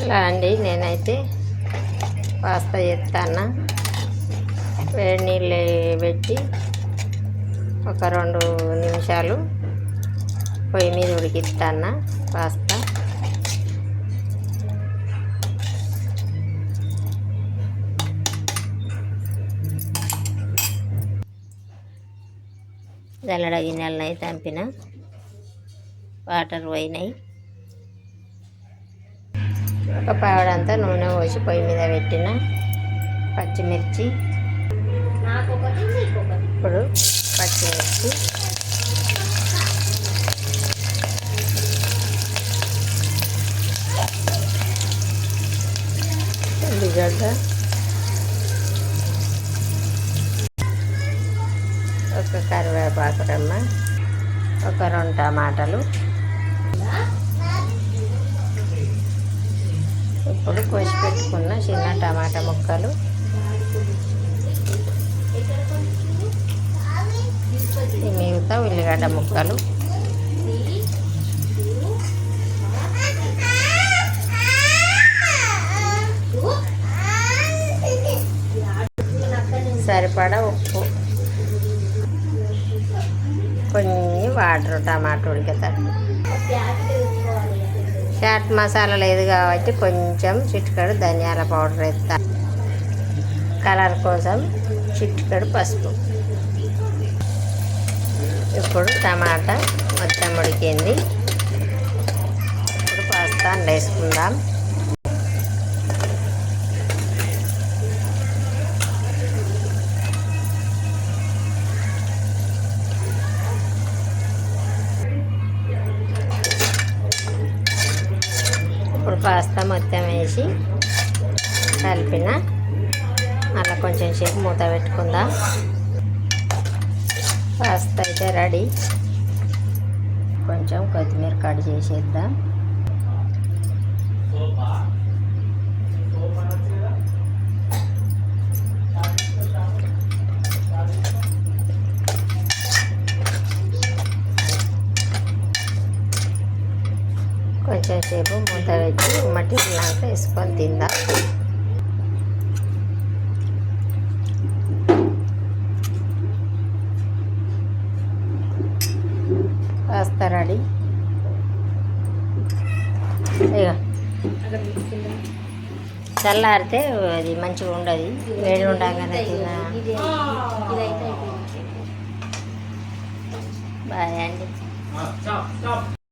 ఇలా అండి నేనైతే పాస్తా చేస్తాను. వేడి నీళ్ళు పెట్టి ఒక 2 నిమిషాలు పొయ్యి మీద ఉడికిస్తాను పాస్తా. జల్లడ గిన్నెలనై తంపిన వాటర్ పోయినాయి. ఒక పావడంతా నూనె పోసి పొయ్యి మీద పెట్టిన పచ్చిమిర్చి, ఇప్పుడు పచ్చిమిర్చి, ఉల్లిగడ్డ, ఒక కరివేపాకు రెమ్మ, ఒక 2 టమాటాలు. ఇప్పుడు కోసి పెట్టుకున్న చిన్న టమాటా ముక్కలు, మిగతా ఉల్లిగడ్డ ముక్కలు, సరిపడా ఉప్పు, కొన్ని వాటర్ టమాటా ఉడికేటట్టు. చాట్ మసాలా లేదు కాబట్టి కొంచెం చిటికెడు ధనియాల పౌడర్ వేస్తా, కలర్ కోసం చిటికెడు పసుపు. ఇప్పుడు టమాటా మొత్తం ఉడికింది. ఇప్పుడు పాస్తా వేసుకుందాం. ఇప్పుడు పాస్తా మొత్తం వేసి కలిపిన అలా కొంచెం సేపు మూత పెట్టుకుందాం. పాస్తా అయితే రెడీ. కొంచెం కొత్తిమీర కట్ చేసేద్దాం. కొంచెం సేపు మూత పెట్టి మట్టిలాంటి వేసుకొని తిందాం. Pasta ready. ఇక చల్లారితే అది మంచిగా ఉండదు, వేడి ఉండగానే తిన. బాయ్ అండి.